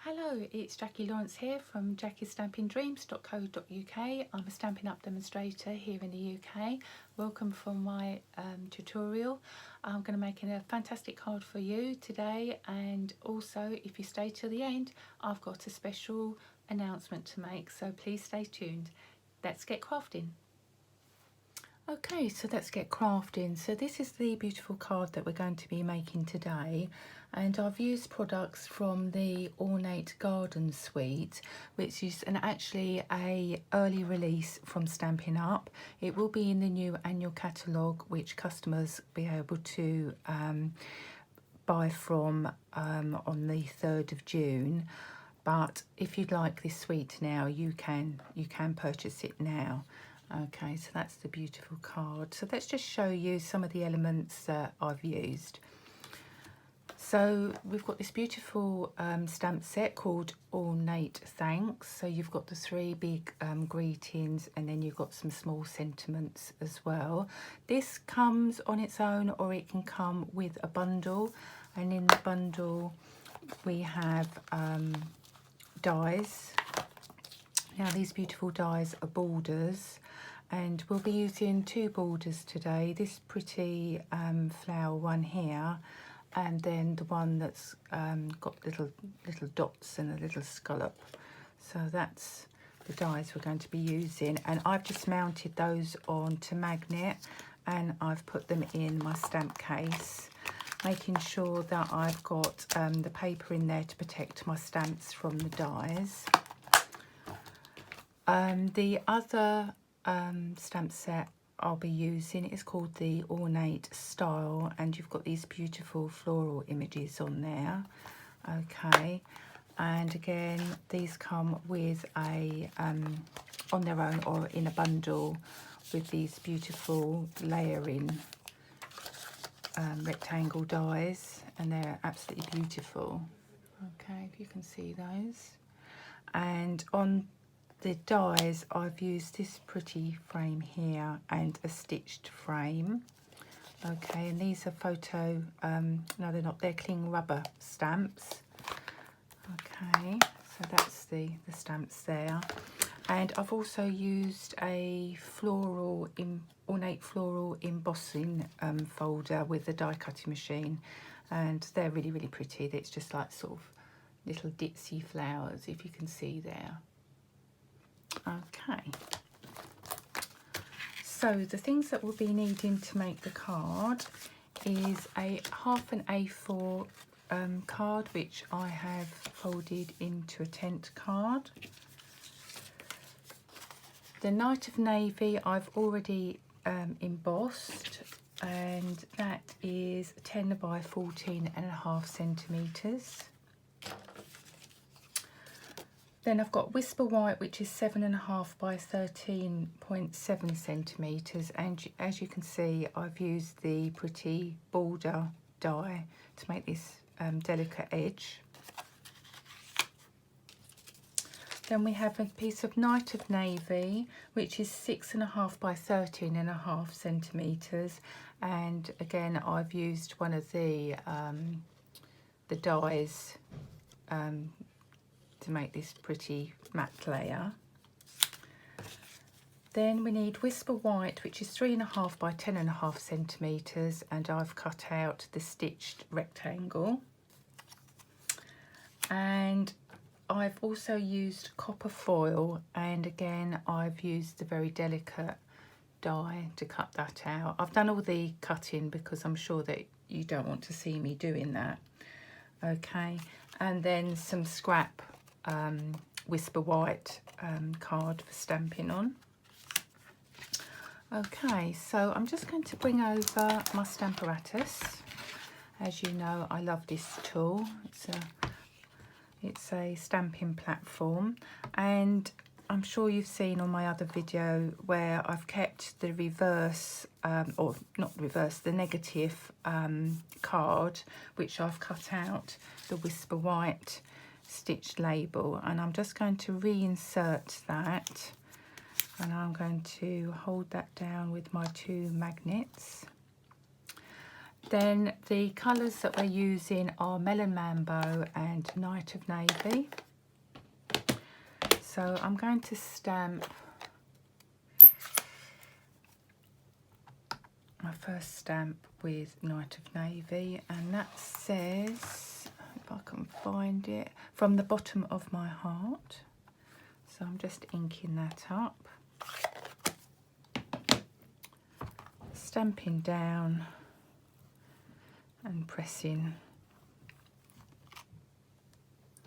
Hello, it's Jackie Lawrence here from jackiestampingdreams.co.uk. I'm a Stampin' Up demonstrator here in the UK. Welcome for my tutorial. I'm going to make a fantastic card for you today, and also if you stay till the end, I've got a special announcement to make, so please stay tuned. Let's get crafting. Okay, so let's get crafting. So this is the beautiful card that we're going to be making today, and I've used products from the Ornate Garden Suite, which is actually a early release from Stampin' Up. It will be in the new annual catalogue, which customers will be able to buy from on the 3rd of June. But if you'd like this suite now, you can purchase it now. Okay, so that's the beautiful card. So let's just show you some of the elements that I've used. So we've got this beautiful stamp set called Ornate Thanks. So you've got the 3 big greetings, and then you've got some small sentiments as well. This comes on its own, or it can come with a bundle. And in the bundle we have dies. Now these beautiful dies are borders, and we'll be using 2 borders today. This pretty flower one here, and then the one that's got little dots and a little scallop. So that's the dies we're going to be using, and I've just mounted those onto magnet, and I've put them in my stamp case, making sure that I've got the paper in there to protect my stamps from the dies. The other stamp set I'll be using is called the Ornate Style, and you've got these beautiful floral images on there. Okay, and again these come with a on their own or in a bundle with these beautiful layering rectangle dies, and they're absolutely beautiful. Okay, if you can see those. And on the dies I've used this pretty frame here and a stitched frame. Okay, and these are photo, no they're not, they're cling rubber stamps. Okay, so that's the stamps there. And I've also used a ornate floral embossing folder with a die cutting machine, and they're really pretty. It's just like sort of little ditzy flowers, if you can see there. Okay, so the things that we'll be needing to make the card is a half an A4 card, which I have folded into a tent card. The Night of Navy I've already embossed, and that is 10 by 14.5 centimetres. Then I've got Whisper White, which is 7.5 by 13.7 centimetres, and as you can see I've used the pretty border die to make this delicate edge. Then we have a piece of Night of Navy, which is 6.5 by 13.5 centimetres, and again I've used one of the dies to make this pretty matte layer. Then we need Whisper White, which is 3.5 by 10.5 centimetres, and I've cut out the stitched rectangle. And I've also used copper foil, and again I've used the very delicate die to cut that out. I've done all the cutting because I'm sure that you don't want to see me doing that. Okay, and then some scrap Whisper White card for stamping on. Okay, so I'm just going to bring over my Stamparatus. As you know, I love this tool. It's a stamping platform, and I'm sure you've seen on my other video where I've kept the reverse, or not reverse, the negative card, which I've cut out the Whisper White stitched label, and I'm just going to reinsert that, and I'm going to hold that down with my 2 magnets. Then the colours that we're using are Melon Mambo and Night of Navy. So I'm going to stamp my first stamp with Night of Navy, and that says, if I can find it, from the bottom of my heart. So I'm just inking that up, stamping down and pressing.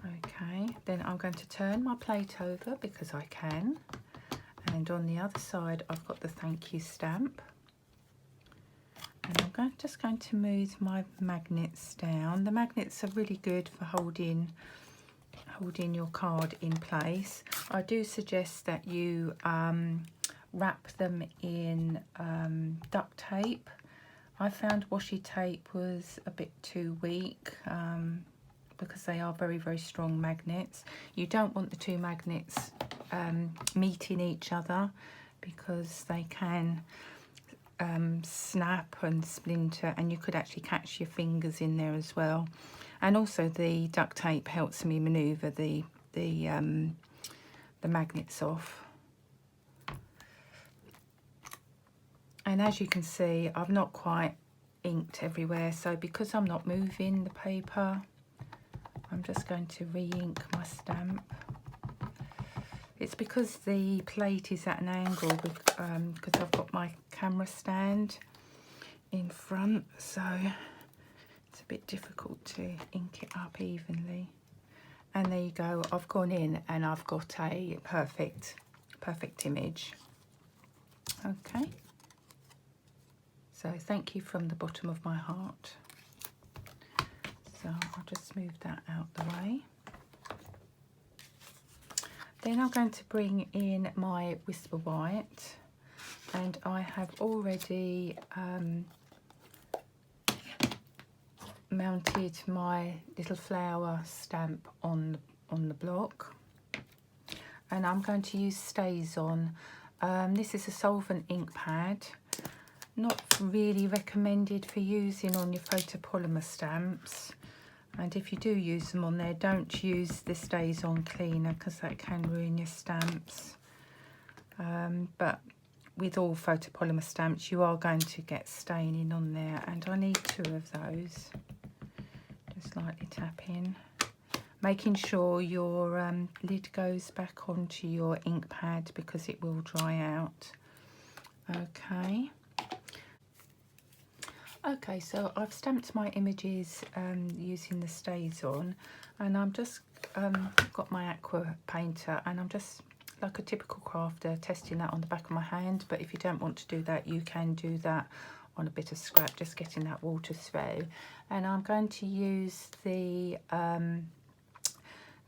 Okay, then I'm going to turn my plate over because I can, and on the other side I've got the thank you stamp, and I'm just going to move my magnets down. The magnets are really good for holding your card in place. I do suggest that you wrap them in duct tape. I found washi tape was a bit too weak because they are very, very strong magnets. You don't want the two magnets meeting each other because they can snap and splinter, and you could actually catch your fingers in there as well. And also the duct tape helps me manoeuvre the magnets off. And as you can see, I've not quite inked everywhere, so because I'm not moving the paper, I'm just going to re-ink my stamp. It's because the plate is at an angle because I've got my camera stand in front, so it's a bit difficult to ink it up evenly. And there you go, I've gone in and I've got a perfect image. Okay, so thank you from the bottom of my heart. So I'll just move that out the way. Then I'm going to bring in my Whisper White, and I have already mounted my little flower stamp on the block, and I'm going to use StazOn. This is a solvent ink pad, not really recommended for using on your photopolymer stamps, and if you do use them on there, don't use the StazOn cleaner because that can ruin your stamps. But with all photopolymer stamps you are going to get staining on there, and I need 2 of those. Just lightly tap in, making sure your lid goes back onto your ink pad because it will dry out. Okay, so I've stamped my images using the StazOn, and I'm just got my aqua painter, and I'm just, like a typical crafter, testing that on the back of my hand. But if you don't want to do that, you can do that on a bit of scrap, just getting that water through. And I'm going to use the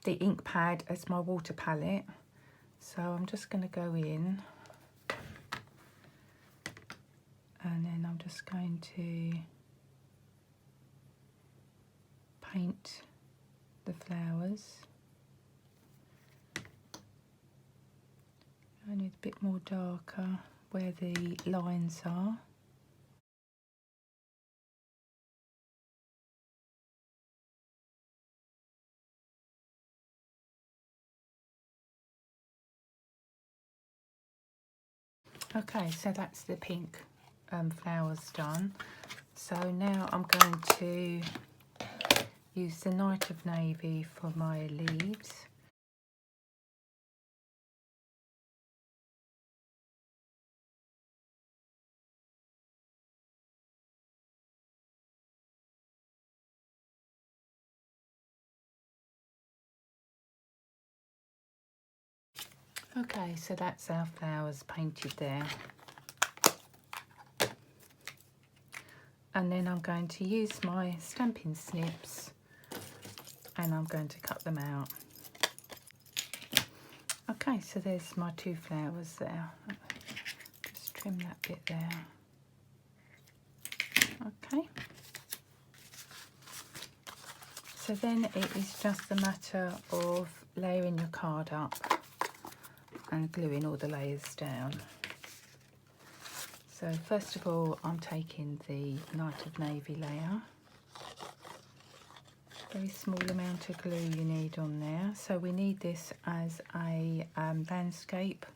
ink pad as my water palette. So I'm just going to go in, and then I'm just going to paint the flowers. I need a bit more darker where the lines are. Okay, so that's the pink flowers done. So now I'm going to use the Night of Navy for my leaves. Okay, so that's our flowers painted there. And then I'm going to use my stamping snips, and I'm going to cut them out. Okay, so there's my 2 flowers there. Just trim that bit there. Okay. So then it is just a matter of layering your card up and gluing all the layers down. So first of all, I'm taking the Night of Navy layer. Very small amount of glue you need on there. So we need this as a landscape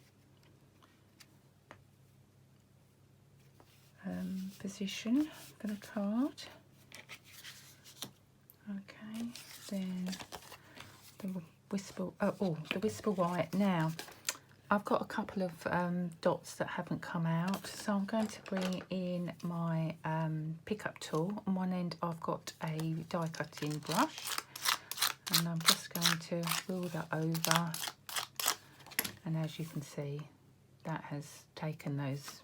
position for the card. Okay, then the Whisper White. Now, I've got a couple of dots that haven't come out, so I'm going to bring in my pickup tool. On one end I've got a die cutting brush, and I'm just going to wheel that over, and as you can see, that has taken those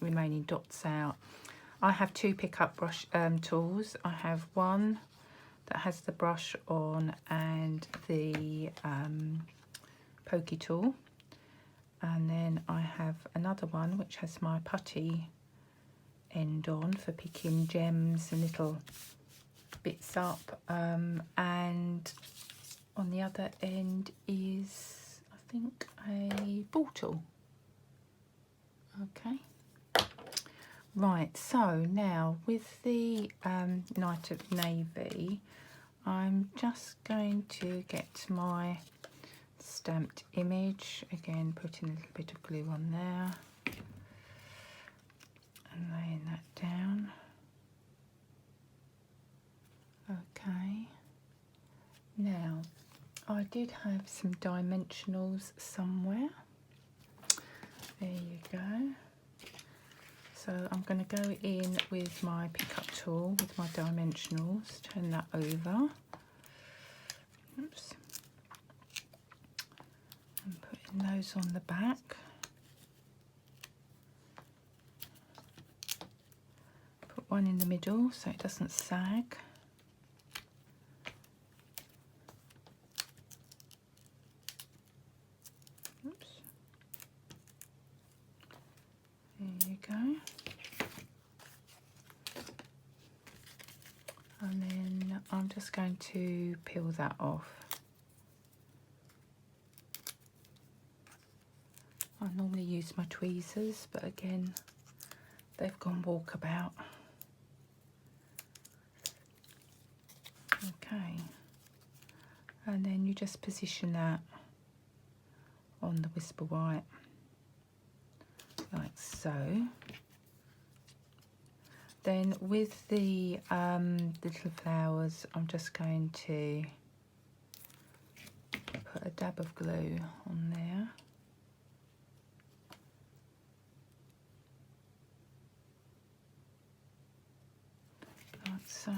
remaining dots out. I have two pickup brush tools. I have one that has the brush on and the pokey tool, and then I have another one which has my putty end on for picking gems and little bits up, and on the other end is, I think, a ball tool. Okay, right, so now with the Night of Navy, I'm just going to get my stamped image, again putting a little bit of glue on there and laying that down. Okay, now I did have some dimensionals somewhere. There you go. So I'm going to go in with my pickup tool with my dimensionals, turn that over. Oops. And putting those on the back. Put one in the middle so it doesn't sag. Oops. There you go. And then I'm just going to peel that off. I normally use my tweezers, but again, they've gone walkabout. Okay, and then you just position that on the Whisper White, like so. Then with the little flowers, I'm just going to put a dab of glue on there. Like so.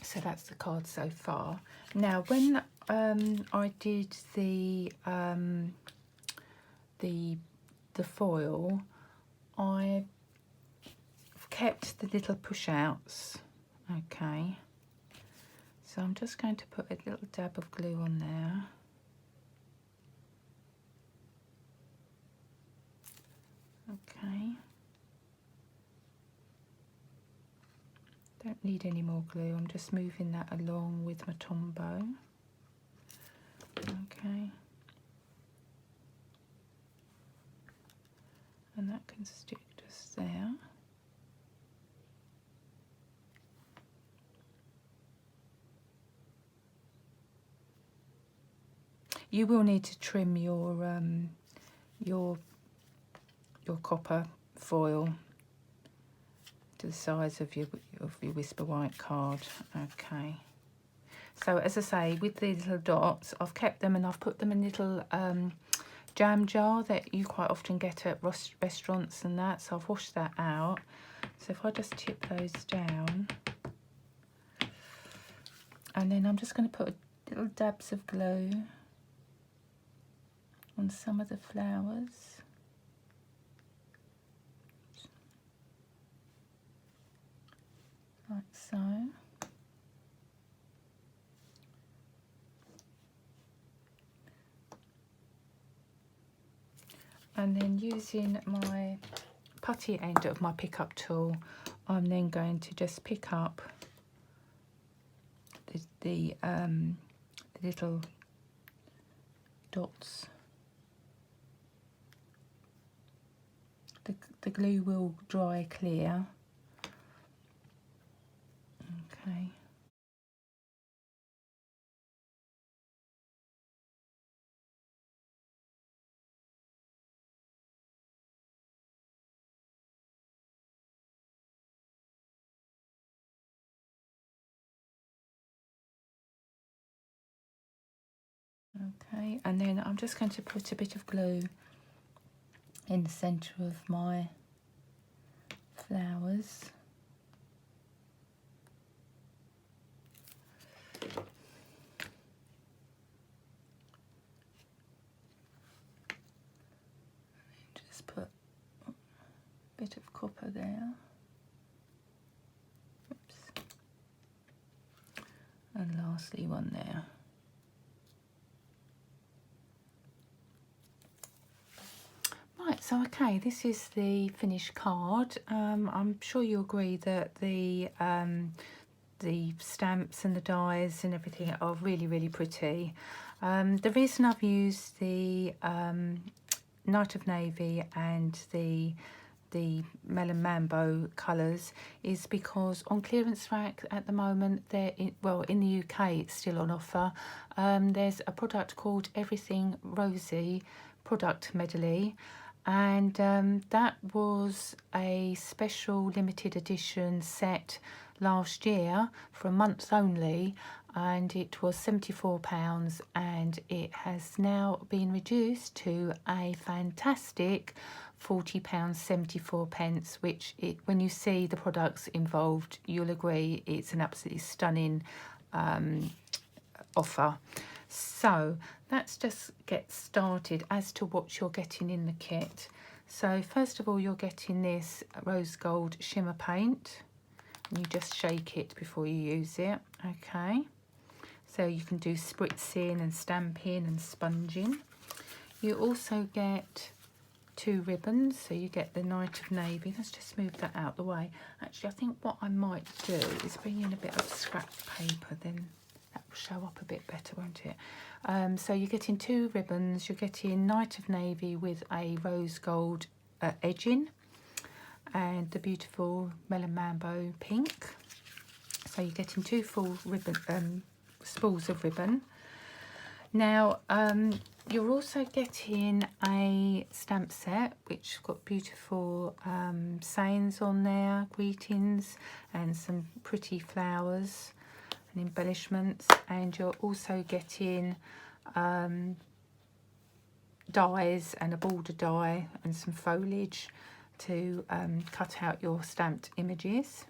So that's the card so far. Now, when I did the foil, I kept the little push outs. Okay, so I'm just going to put a little dab of glue on there. Okay. Don't need any more glue, I'm just moving that along with my Tombow. Okay. And that can stick just there. You will need to trim your copper foil to the size of your Whisper White card. Okay, so as I say, with the little dots, I've kept them and I've put them in a little jam jar that you quite often get at restaurants and that, so I've washed that out. So if I just tip those down, and then I'm just going to put little dabs of glue on some of the flowers. Like so. And then using my putty end of my pickup tool, I'm then going to just pick up the little dots. The glue will dry clear. Okay. Okay, and then I'm just going to put a bit of glue in the centre of my flowers. Just put a bit of copper there. Oops. And lastly one there. Right, so okay, this is the finished card. I'm sure you agree that the stamps and the dies and everything are really, really pretty. The reason I've used the Night of Navy and the Melon Mambo colours is because on clearance rack at the moment, well, in the UK it's still on offer. There's a product called Everything Rosy product medley, and that was a special limited edition set last year for a month only, and it was £74, and it has now been reduced to a fantastic £40.74, which when you see the products involved, you'll agree it's an absolutely stunning offer. So let's just get started as to what you're getting in the kit. So first of all, you're getting this rose gold shimmer paint. You just shake it before you use it. Okay, so you can do spritzing and stamping and sponging. You also get 2 ribbons, so you get the Night of Navy. Let's just move that out the way. Actually, I think what I might do is bring in a bit of scrap paper, then that will show up a bit better, won't it? So you're getting 2 ribbons. You're getting Night of Navy with a rose gold edging and the beautiful Melon Mambo pink. So you're getting 2 full ribbon spools of ribbon. Now you're also getting a stamp set which got beautiful sayings on there, greetings, and some pretty flowers and embellishments, and you're also getting dies and a border die and some foliage to cut out your stamped images.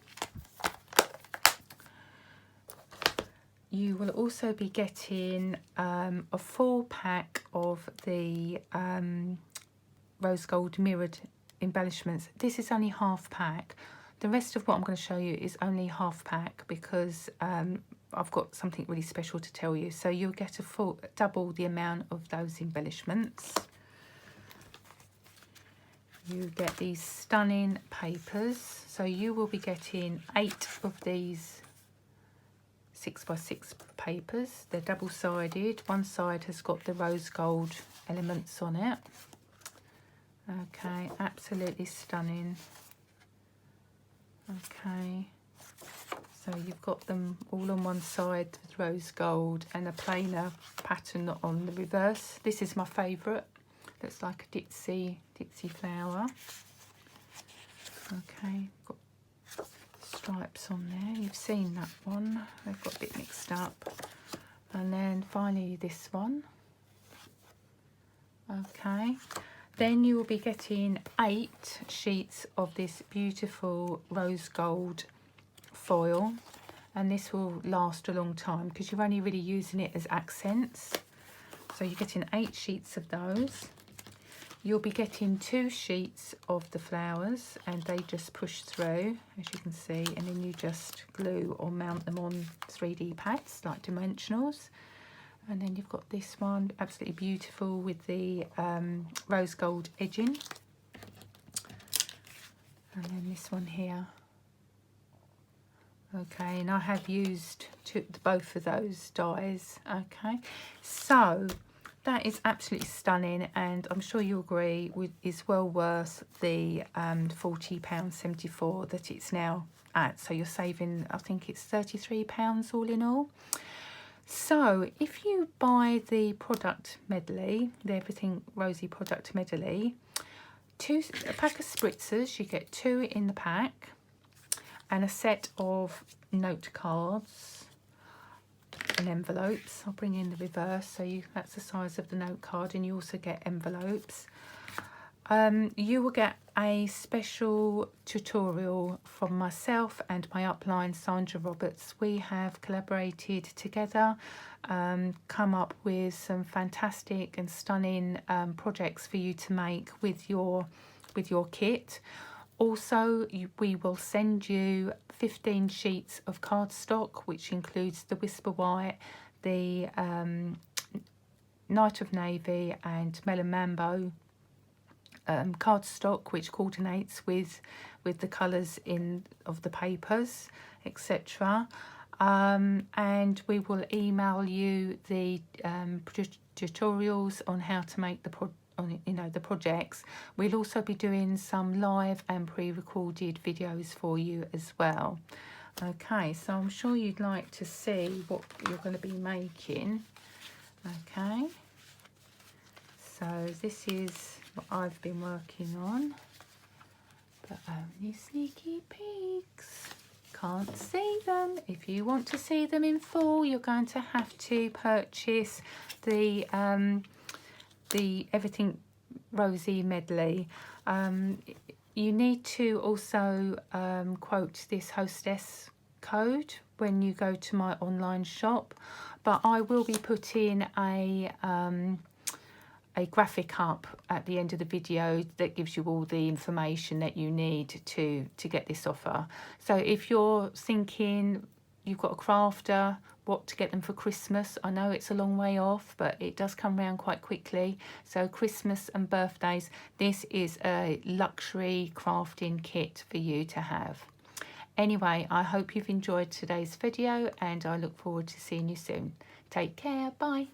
You will also be getting a full pack of the rose gold mirrored embellishments. This is only half pack. The rest of what I'm going to show you is only half pack because I've got something really special to tell you. So you'll get a full double the amount of those embellishments. You get these stunning papers. So you will be getting 8 of these 6x6 papers. They're double-sided. One side has got the rose gold elements on it. Okay, absolutely stunning. Okay, so you've got them all on one side with rose gold and a plainer pattern on the reverse. This is my favourite. Looks like a ditzy flower. Okay, got stripes on there. You've seen that one. They've got a bit mixed up. And then finally this one. Okay. Then you will be getting 8 sheets of this beautiful rose gold foil, and this will last a long time because you're only really using it as accents. So you're getting 8 sheets of those. You'll be getting 2 sheets of the flowers, and they just push through, as you can see, and then you just glue or mount them on 3D pads like dimensionals. And then you've got this one, absolutely beautiful with the rose gold edging. And then this one here Okay, and I have used both of those dies. Okay, so that is absolutely stunning, and I'm sure you agree is well worth the £40.74 that it's now at. So you're saving, I think it's £33 all in all. So if you buy the product medley, the Everything Rosy product medley, a pack of spritzers, you get 2 in the pack, and a set of note cards and envelopes. I'll bring in the reverse, so that's the size of the note card, and you also get envelopes. You will get a special tutorial from myself and my upline Sandra Roberts. We have collaborated together, come up with some fantastic and stunning projects for you to make with your kit. Also, we will send you 15 sheets of cardstock, which includes the Whisper White, the Night of Navy and Melon Mambo cardstock, which coordinates with the colours of the papers, etc. And we will email you the tutorials on how to make the projects. We'll also be doing some live and pre-recorded videos for you as well. Okay, so I'm sure you'd like to see what you're going to be making. Okay, so this is what I've been working on, but only sneaky peeks can't see them. If you want to see them in full, you're going to have to purchase the Everything Rosy medley. You need to also quote this hostess code when you go to my online shop, but I will be putting a graphic up at the end of the video that gives you all the information that you need to get this offer. So if you're thinking you've got a crafter, what to get them for Christmas, I know it's a long way off, but it does come around quite quickly. So Christmas and birthdays, this is a luxury crafting kit for you to have. Anyway, I hope you've enjoyed today's video, and I look forward to seeing you soon. Take care, bye.